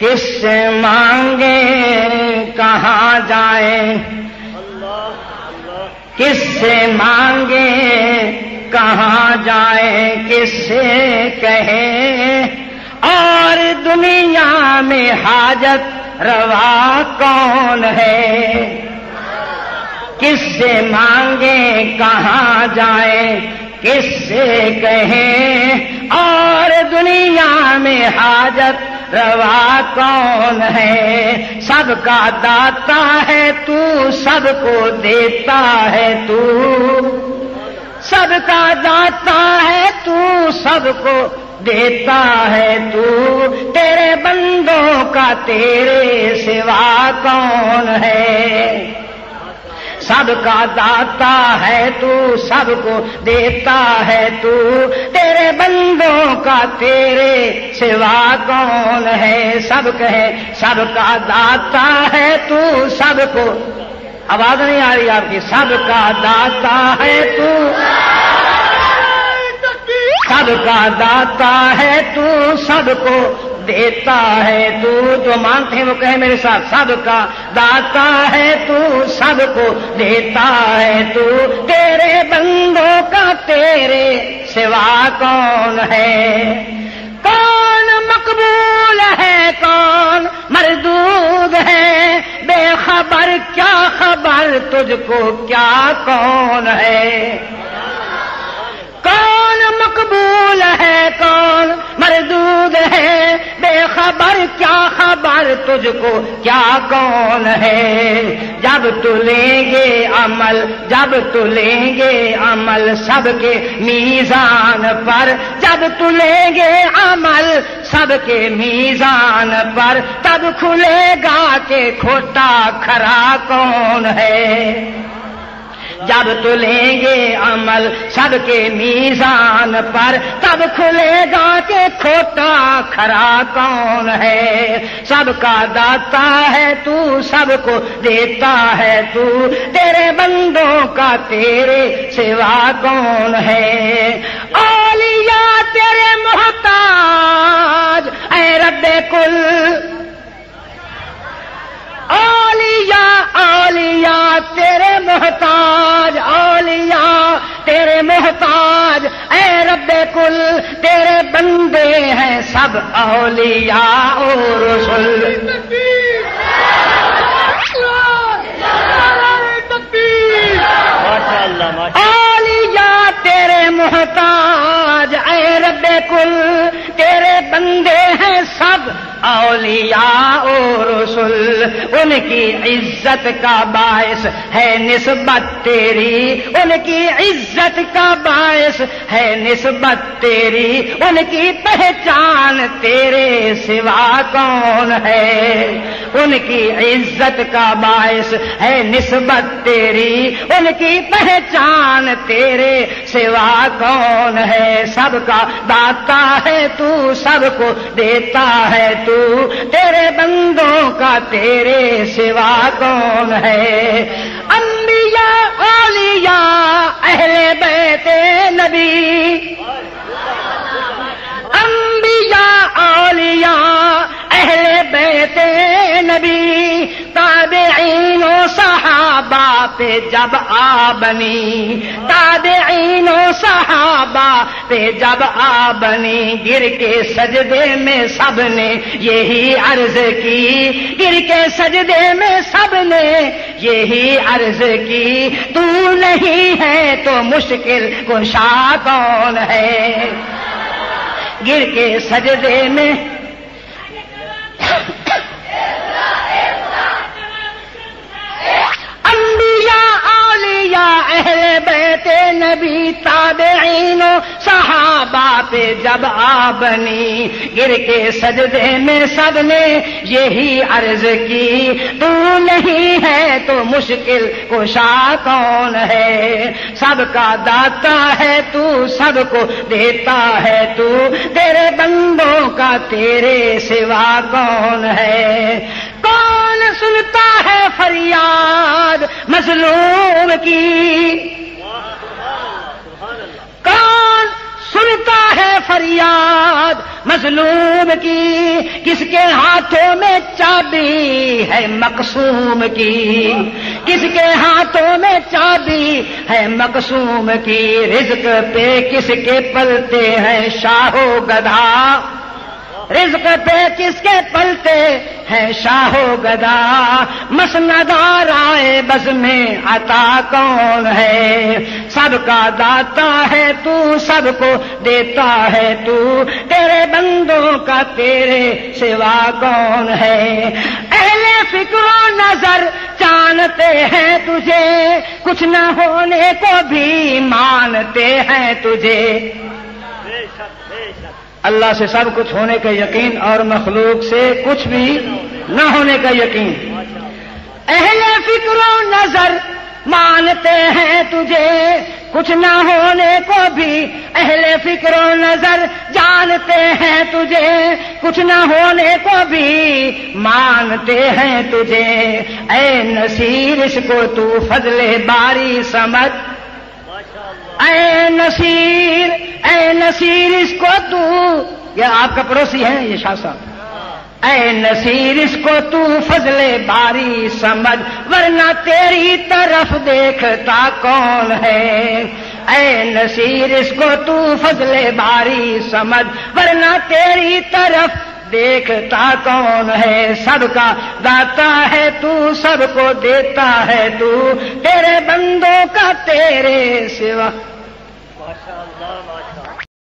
کس سے مانگے کہاں جائیں، کس سے مانگے کہاں جائیں، کس سے کہیں اور دنیا میں حاجت روا کون ہے، کس سے مانگے کہاں جائیں، کس سے کہیں اور دنیا میں حاجت روا کون ہے، سب کا داتا ہے تو، سب کو دیتا ہے تو، سب کا داتا ہے تو، سب کو دیتا ہے تو، تیرے بندوں کا تیرے سوا کون ہے، سب کا داتا ہے تو، سب کو دیتا ہے تو، تیرے بندوں کا تیرے سوا کون ہے، سب کہے سب کا داتا ہے تو، سب کو، آواز نہیں آ رہی آپ کی، سب کا داتا ہے تو، سب کا داتا ہے تو، سب کو دیتا ہے تو، جو مانتے ہیں وہ کہے میرے ساتھ، سب کا داتا ہے تو، سب کو دیتا ہے تو، تیرے بندوں کا تیرے سوا کون ہے، کون مقبول ہے کون مردود ہے، بے خبر کیا خبر تجھ کو کیا کون ہے، کون مقبول ہے کون مردود ہے، بے خبر کیا خبر تجھ کو کیا کون ہے، جب تو لیں گے عمل، جب تو لیں گے عمل سب کے میزان پر، جب تو لیں گے عمل سب کے میزان پر، تب کھلے گا کہ کھوٹا کھرا کون ہے، جب تو لیں گے عمل سب کے میزان پر، تب کھلے گا کہ کھوٹا کھرا کون ہے، سب کا داتا ہے تو، سب کو دیتا ہے تو، تیرے بندوں کا تیرے سوا کون ہے، اولیاء تیرے محتاج اے رب کل، اولیاء اولیاء تیرے محتاج، اولیاء تیرے محتاج اے رب کل، تیرے بندے ہیں سب اولیاء و رسل، اولیاء تیرے محتاج اے رب کل، تیرے بندے ہیں سب اولیاء و رسل، ان کی عزت کا باعث ہے نسبت تیری، ان کی عزت کا باعث ہے نسبت تیری، ان کی پہچان تیرے سوا کون ہے، ان کی عزت کا باعث ہے نسبت تیری، ان کی پہچان تیرے سوا کون ہے، سب کا داتا ہے تو، سب کو دیتا ہے تو، تیرے بندوں کا تیرے سوا کون ہے، انبیاء اولیاء اہل بیت نبی، انبیاء اولیاء اہل بیت نبی، تابعین و صحابہ پہ جب آ بنی، تابعین و صحابہ پہ جب آ بنی، گر کے سجدے میں سب نے یہی عرض کی، گر کے سجدے میں سب نے یہی عرض کی، تو نہیں ہے تو مشکل کشا کون ہے، گر کے سجدے میں انبیاء اولیاء اہل بیت نبی، تابعین و صحابہ پہ جب آ بنی، گر کے سجدے میں سب نے یہی عرض کی، تو نہیں ہے تو مشکل کشا کون ہے، سب کا داتا ہے تو، سب کو دیتا ہے تو، تیرے بندوں کا تیرے سوا کون ہے، کون سنتا ہے فریاد مظلوم کی، کون سنتا ہے فریاد مظلوم کی، کس کے ہاتھوں میں چابی ہے مقسوم کی، کس کے ہاتھوں میں چابی ہے مقسوم کی، رزق پہ کس کے پلتے ہیں شاہ و گدھا، رزق پہ کس کے پلتے ہیں شاہ و گدا، مسندار آئے بز میں عطا کون ہے، سب کا داتا ہے تو، سب کو دیتا ہے تو، تیرے بندوں کا تیرے سوا کون ہے، اہل فکر و نظر جانتے ہیں تجھے، کچھ نہ ہونے کو بھی مانتے ہیں تجھے، اللہ سے سب کچھ ہونے کا یقین اور مخلوق سے کچھ بھی نہ ہونے کا یقین، اہل فکر و نظر مانتے ہیں تجھے، کچھ نہ ہونے کو بھی اہل فکر و نظر جانتے ہیں تجھے، کچھ نہ ہونے کو بھی مانتے ہیں تجھے، اے نصیر اس کو تو فضل باری سمجھ، اے نصیر اس کو تو، یہ آپ کا پڑوسی ہے یہ شاہ صاحب، اے نصیر اس کو تو فضل باری سمجھ، ورنہ تیری طرف دیکھتا کون ہے، اے نصیر اس کو تو فضل باری سمجھ، ورنہ تیری طرف دیکھتا کون ہے، سب کا داتا ہے تو، سب کو دیتا ہے تو، تیرے بندوں کا تیرے سوا